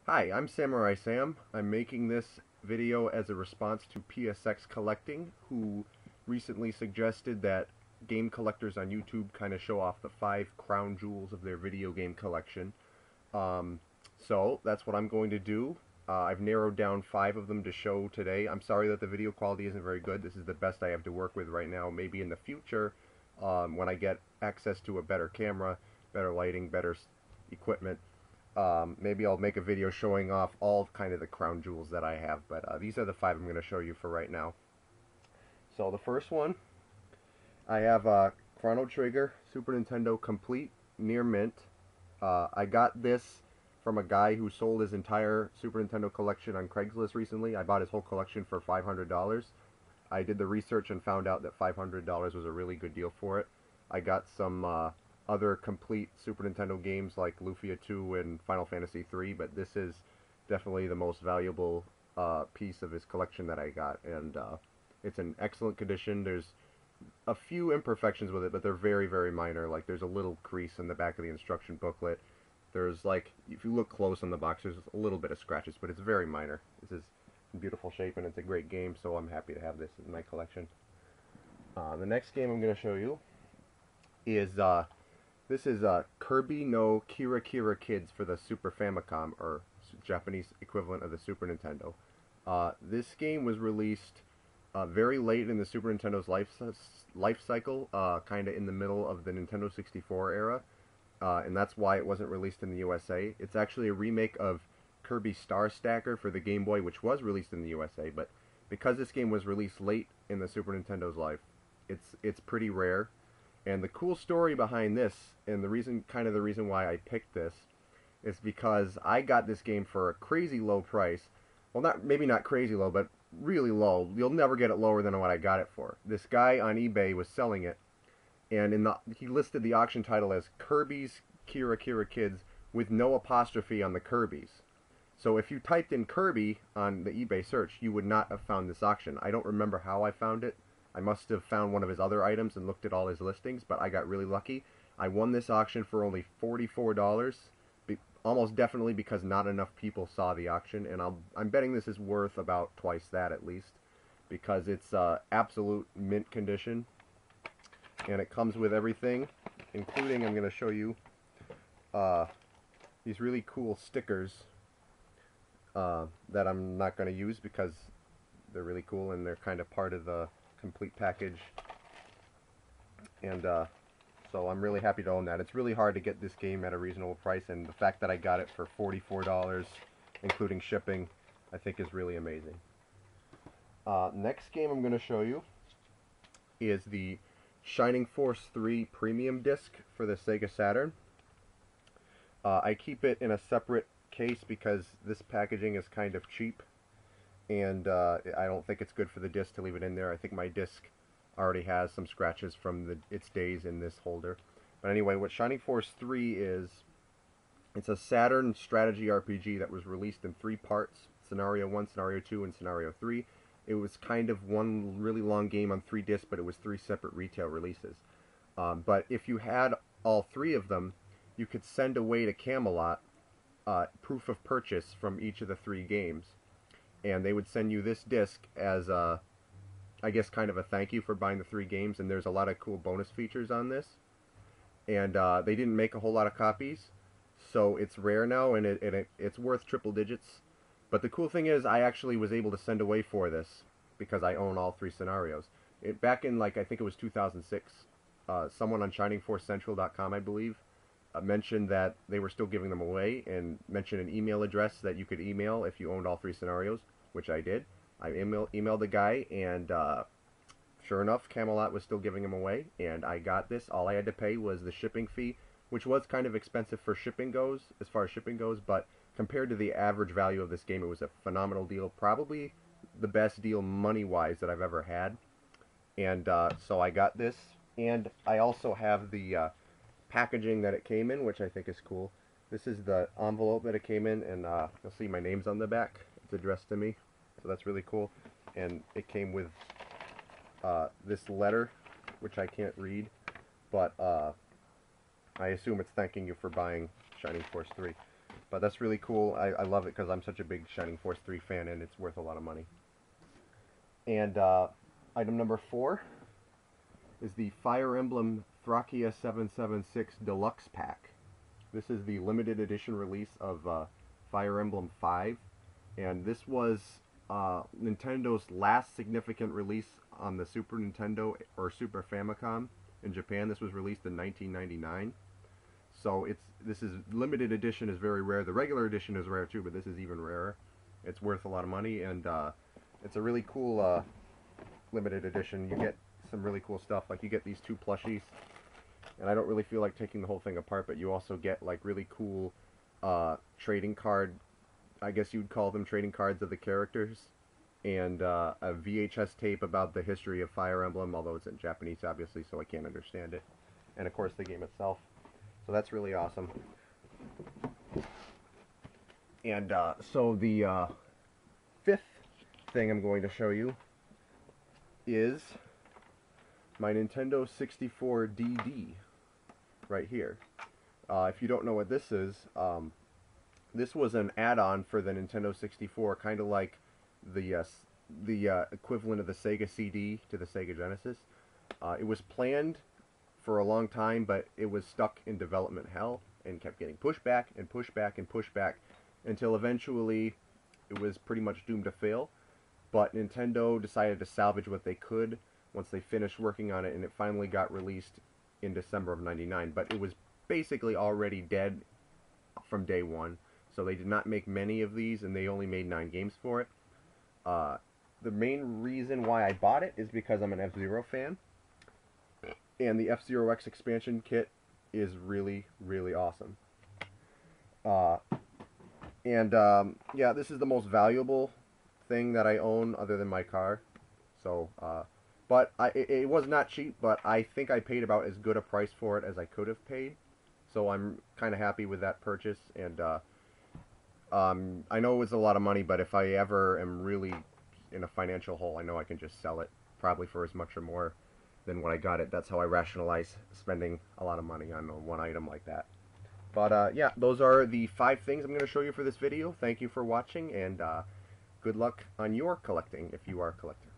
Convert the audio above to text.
Hi, I'm Samurai Sam. I'm making this video as a response to PSXcollecting, who recently suggested that game collectors on YouTube kind of show off the 5 crown jewels of their video game collection. So that's what I'm going to do. I've narrowed down 5 of them to show today. I'm sorry that the video quality isn't very good. This is the best I have to work with right now. Maybe in the future, when I get access to a better camera, better lighting, better equipment, maybe I'll make a video showing off all kind of the crown jewels that I have, but these are the 5 I'm going to show you for right now. So the first one, I have Chrono Trigger Super Nintendo Complete Near Mint. I got this from a guy who sold his entire Super Nintendo collection on Craigslist recently. I bought his whole collection for $500. I did the research and found out that $500 was a really good deal for it. I got some other complete Super Nintendo games like Lufia 2 and Final Fantasy 3, but this is definitely the most valuable piece of his collection that I got, and it's in excellent condition. There's a few imperfections with it, but they're very, very minor. Like, there's a little crease in the back of the instruction booklet. There's, like, if you look close on the box, there's a little bit of scratches, but it's very minor. This is in beautiful shape, and it's a great game, so I'm happy to have this in my collection. The next game I'm going to show you is, this is Kirby no Kirakira Kids for the Super Famicom, or Japanese equivalent of the Super Nintendo. This game was released very late in the Super Nintendo's life cycle, kind of in the middle of the Nintendo 64 era, and that's why it wasn't released in the USA. It's actually a remake of Kirby Star Stacker for the Game Boy, which was released in the USA, but because this game was released late in the Super Nintendo's life, it's pretty rare. And the cool story behind this, and the reason why I picked this, is because I got this game for a crazy low price. Well, maybe not crazy low, but really low. You'll never get it lower than what I got it for. This guy on eBay was selling it, and he listed the auction title as Kirby's Kirakira Kids with no apostrophe on the Kirby's. So if you typed in Kirby on the eBay search, you would not have found this auction. I don't remember how I found it. I must have found one of his other items and looked at all his listings, but I got really lucky. I won this auction for only $44, almost definitely because not enough people saw the auction, and I'm betting this is worth about twice that at least, because it's absolute mint condition, and it comes with everything, including, I'm going to show you these really cool stickers that I'm not going to use because they're really cool and they're kind of part of the complete package, and so I'm really happy to own that. It's really hard to get this game at a reasonable price, and the fact that I got it for $44, including shipping, I think is really amazing. Next game I'm going to show you is the Shining Force 3 Premium Disc for the Sega Saturn. I keep it in a separate case because this packaging is kind of cheap, and I don't think it's good for the disc to leave it in there. I think my disc already has some scratches from its days in this holder. But anyway, what Shining Force 3 is, it's a Saturn strategy RPG that was released in 3 parts, Scenario 1, Scenario 2, and Scenario 3. It was kind of one really long game on 3 discs, but it was 3 separate retail releases. But if you had all 3 of them, you could send away to Camelot proof of purchase from each of the 3 games. And they would send you this disc as a, I guess, kind of a thank you for buying the 3 games, and there's a lot of cool bonus features on this. And they didn't make a whole lot of copies, so it's rare now, and it's worth triple digits. But the cool thing is, I actually was able to send away for this, because I own all 3 scenarios. Back in, like, I think it was 2006, someone on ShiningForceCentral.com, I believe, mentioned that they were still giving them away, and mentioned an email address that you could email if you owned all 3 scenarios, which I did. I emailed the guy, and sure enough, Camelot was still giving them away, and I got this. All I had to pay was the shipping fee, which was kind of expensive for shipping goes, as far as shipping goes, but compared to the average value of this game, it was a phenomenal deal, probably the best deal money-wise that I've ever had. And so I got this, and I also have the packaging that it came in, which I think is cool. This is the envelope that it came in, and you'll see my name's on the back. It's addressed to me, so that's really cool. And it came with this letter, which I can't read, but I assume it's thanking you for buying Shining Force 3. But that's really cool. I love it because I'm such a big Shining Force 3 fan, and it's worth a lot of money. And item number 4 is the Fire Emblem Thrakia 776 Deluxe Pack. This is the limited edition release of Fire Emblem 5, and this was Nintendo's last significant release on the Super Nintendo or Super Famicom in Japan. This was released in 1999. So this is limited edition is very rare. The regular edition is rare too, but this is even rarer. It's worth a lot of money, and it's a really cool limited edition. You get some really cool stuff. Like you get these 2 plushies, and I don't really feel like taking the whole thing apart, but you also get like really cool trading card, I guess you'd call them trading cards of the characters, and a VHS tape about the history of Fire Emblem, although it's in Japanese obviously, so I can't understand it, and of course the game itself. So that's really awesome. And so the 5th thing I'm going to show you is my Nintendo 64 DD right here. If you don't know what this is, this was an add-on for the Nintendo 64, kind of like the equivalent of the Sega CD to the Sega Genesis. It was planned for a long time, but it was stuck in development hell and kept getting pushed back and pushed back and pushed back until eventually it was pretty much doomed to fail. But Nintendo decided to salvage what they could once they finished working on it, and it finally got released in December of '99. But it was basically already dead from day one, so they did not make many of these, and they only made 9 games for it. The main reason why I bought it is because I'm an F-Zero fan, and the F-Zero X expansion kit is really, really awesome. Yeah, this is the most valuable thing that I own other than my car. So, but it was not cheap, but I think I paid about as good a price for it as I could have paid. So I'm kind of happy with that purchase, and I know it was a lot of money, but if I ever am really in a financial hole, I know I can just sell it, probably for as much or more than what I got it. That's how I rationalize spending a lot of money on one item like that. But yeah, those are the 5 things I'm going to show you for this video. Thank you for watching, and good luck on your collecting if you are a collector.